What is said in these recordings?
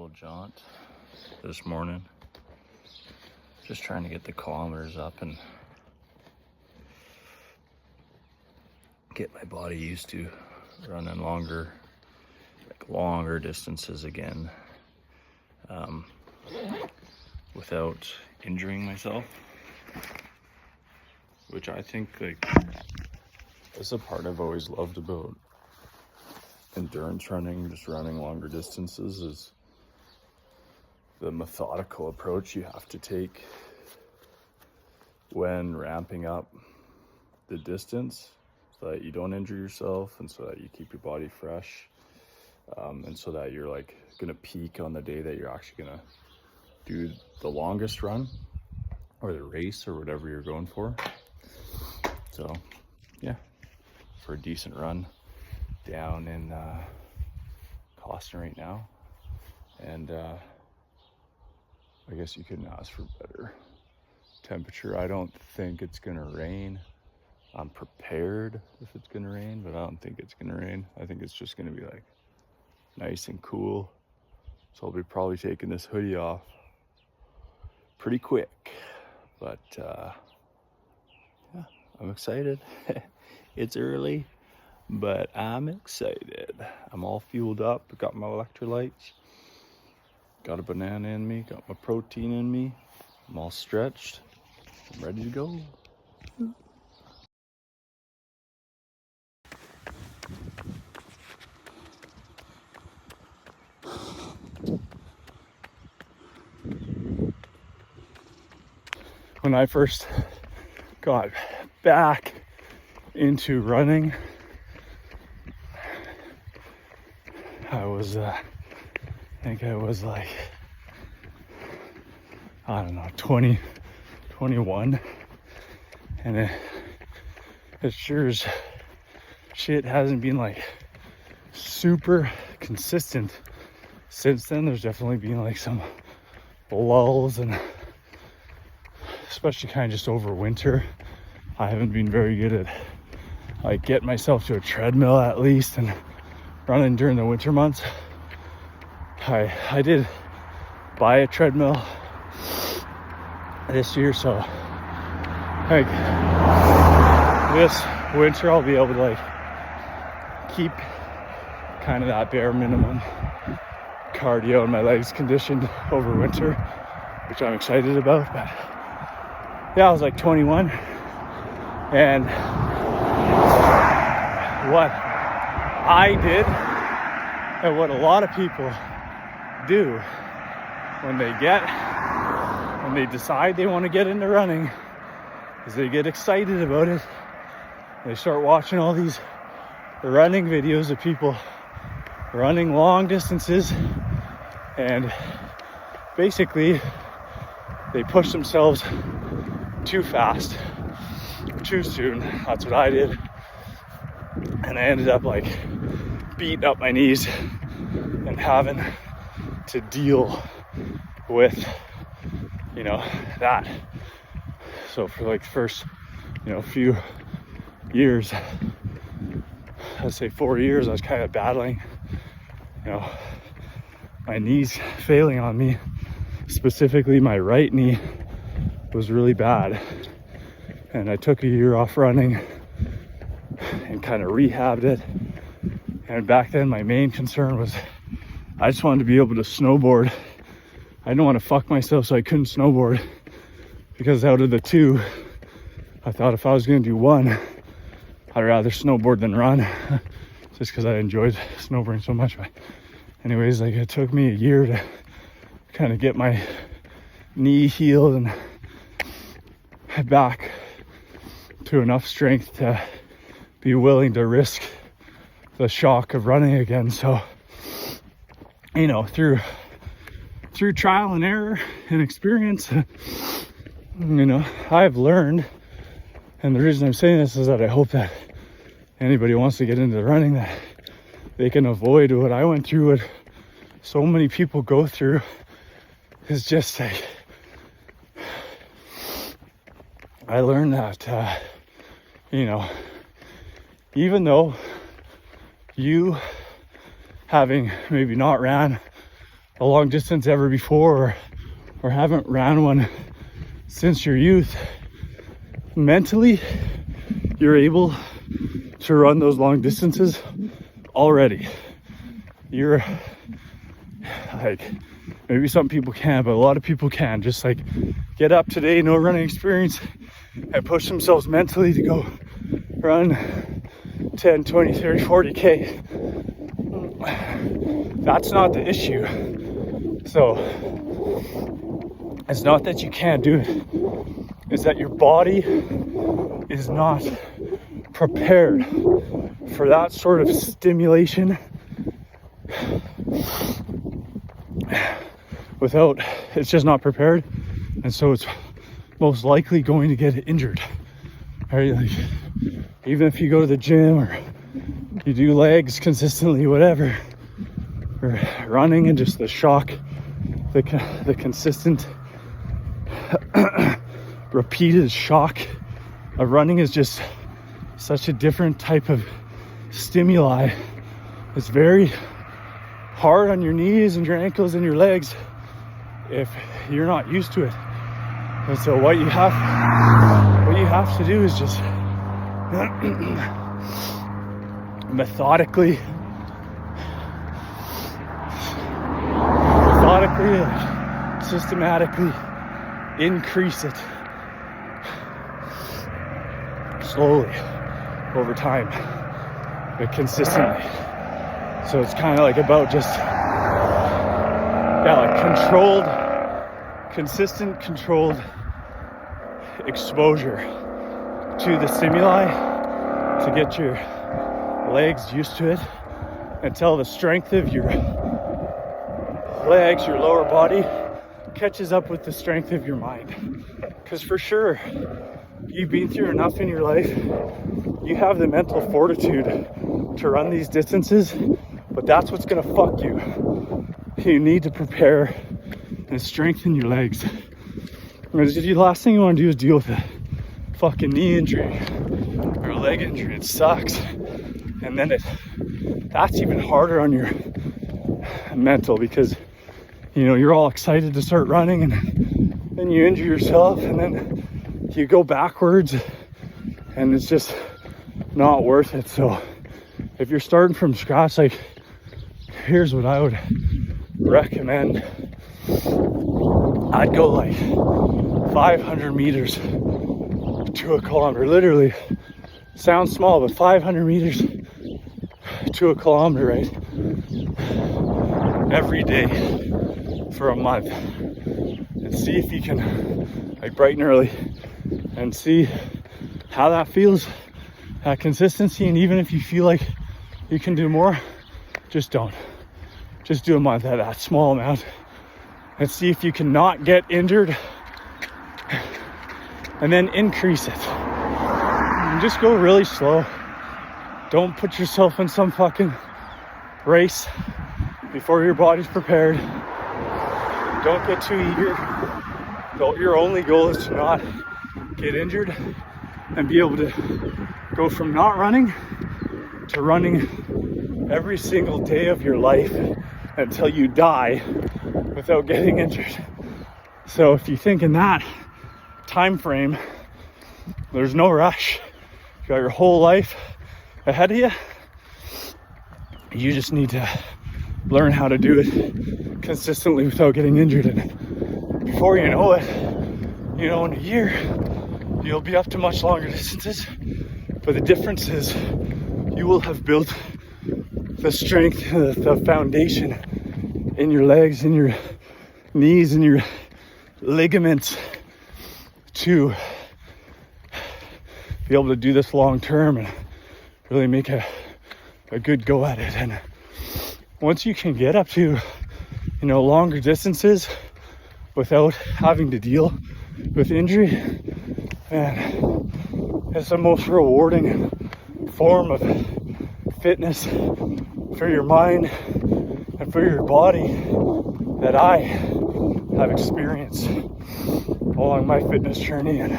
little jaunt this morning. Just trying to get the kilometers up and get my body used to running longer distances again, without injuring myself, which I think is a part I've always loved about endurance running, just running longer distances, is the methodical approach you have to take when ramping up the distance so that you don't injure yourself and so that you keep your body fresh, and so that you're gonna peak on the day that you're actually gonna do the longest run or the race or whatever you're going for. So yeah, for a decent run down in Cawston right now, and I guess you couldn't ask for better temperature. I don't think it's gonna rain. I'm prepared if it's gonna rain, but I don't think it's gonna rain. I think it's just gonna be nice and cool. So I'll be probably taking this hoodie off pretty quick, but yeah, I'm excited. It's early, but I'm excited. I'm all fueled up. Got my electrolytes, got a banana in me, got my protein in me. I'm all stretched. I'm ready to go. When I first got back into running, I think I was I don't know, 20, 21, and it sure as shit hasn't been super consistent since then. There's definitely been some lulls, and especially kind of just over winter, I haven't been very good at getting myself to a treadmill at least and running during the winter months. I did buy a treadmill this year, so this winter I'll be able to keep kind of that bare minimum cardio and my legs conditioned over winter, which I'm excited about. But yeah, I was 21, and what I did and what a lot of people do when they decide they want to get into running is they get excited about it. They start watching all these running videos of people running long distances, and basically they push themselves too fast, too soon. That's what I did, and I ended up beating up my knees and having to deal with that. So for the first few years, I'd say 4 years, I was kind of battling my knees failing on me. Specifically my right knee was really bad, and I took a year off running and kind of rehabbed it. And back then my main concern was I just wanted to be able to snowboard. I didn't want to fuck myself so I couldn't snowboard, because out of the two, I thought if I was going to do one, I'd rather snowboard than run, just because I enjoyed snowboarding so much. But anyways, it took me a year to kind of get my knee healed and back to enough strength to be willing to risk the shock of running again. So through trial and error and experience, I've learned, and the reason I'm saying this is that I hope that anybody who wants to get into running, that they can avoid what I went through, what so many people go through, is just I learned that even though you, having maybe not ran a long distance ever before, or haven't ran one since your youth, mentally you're able to run those long distances already. You're like, maybe some people can, but a lot of people can just like get up today, no running experience, and push themselves mentally to go run 10, 20, 30, 40K. That's not the issue. So it's not that you can't do it, it's that your body is not prepared for that sort of stimulation it's just not prepared, and so it's most likely going to get injured. Right? Like, even if you go to the gym or you do legs consistently, whatever, or running, and just the shock, the consistent repeated shock of running is just such a different type of stimuli. It's very hard on your knees and your ankles and your legs if you're not used to it. And so what you have to do is just methodically, systematically increase it slowly over time, but consistently. So it's kind of like about just consistent controlled exposure to the stimuli to get your legs used to it until the strength of your legs, your lower body, catches up with the strength of your mind. Because for sure, you've been through enough in your life, you have the mental fortitude to run these distances, but that's what's gonna fuck you. You need to prepare and strengthen your legs. Because the last thing you want to do is deal with a fucking knee injury or a leg injury. It sucks. And then that's even harder on your mental, because you know you're all excited to start running and then you injure yourself and then you go backwards and it's just not worth it. So if you're starting from scratch, like, here's what I would recommend. I'd go like 500 meters to a kilometer. Literally, sounds small, but 500 meters to a kilometer, right? Every day for a month. And see if you can, like, bright and early, and see how that feels, that consistency. And even if you feel like you can do more, just don't. Just do a month at that small amount and see if you can not get injured, and then increase it. And just go really slow. Don't put yourself in some fucking race before your body's prepared. Don't get too eager. Your only goal is to not get injured and be able to go from not running to running every single day of your life until you die without getting injured. So if you think in that time frame, there's no rush. You got your whole life ahead of you. You just need to learn how to do it consistently without getting injured. And before you know it, you know, in a year, you'll be up to much longer distances. But the difference is you will have built the strength, the foundation in your legs, in your knees, in your ligaments to be able to do this long term and really make a good go at it. And once you can get up to, you know, longer distances without having to deal with injury, man, it's the most rewarding form of fitness for your mind and for your body that I have experienced along my fitness journey, and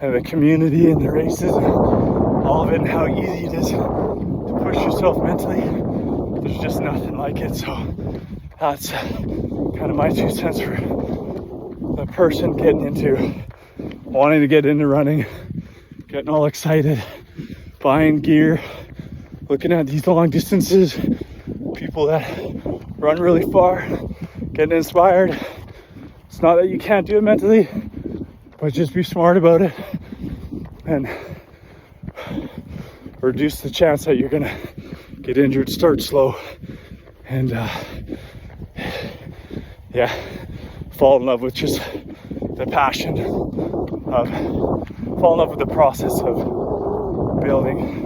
the community and the races and all of it, and how easy it is to push yourself mentally. There's just nothing like it. So That's kind of my 2 cents for the person wanting to get into running, getting all excited, buying gear, looking at these long distances, people that run really far, getting inspired. It's not that you can't do it mentally, but just be smart about it and reduce the chance that you're gonna get injured. Start slow and fall in love with just the passion of, fall in love with the process of building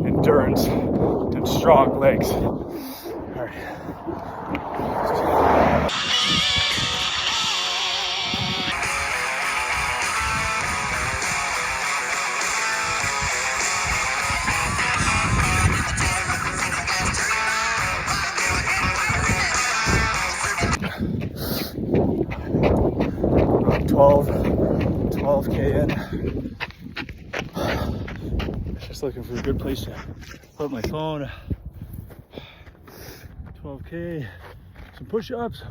endurance and strong legs. All right. About 12K in. Just looking for a good place to put my phone. 12K, some push-ups.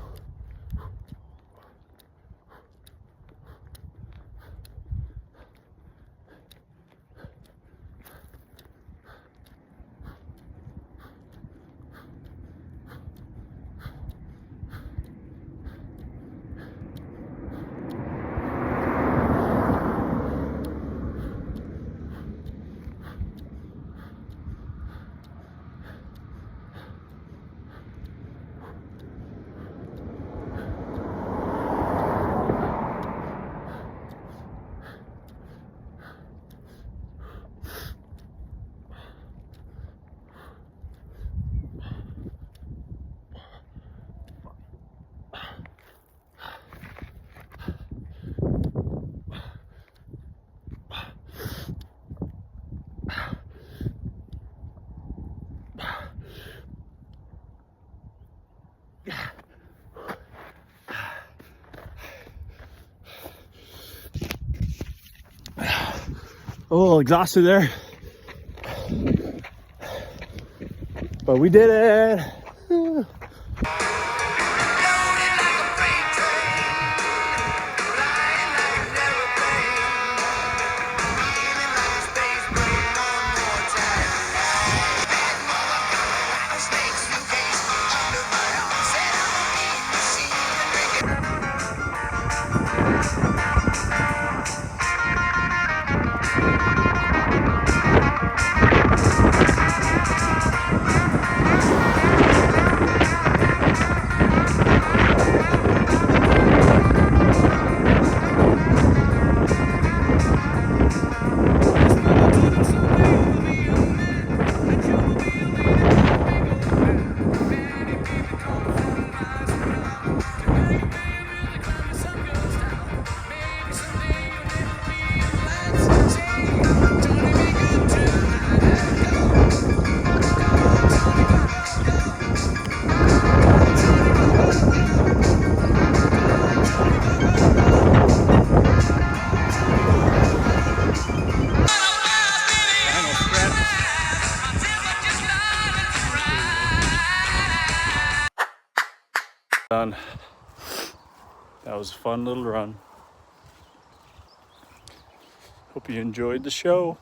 A little exhausted there, but we did it. Done. That was a fun little run. Hope you enjoyed the show.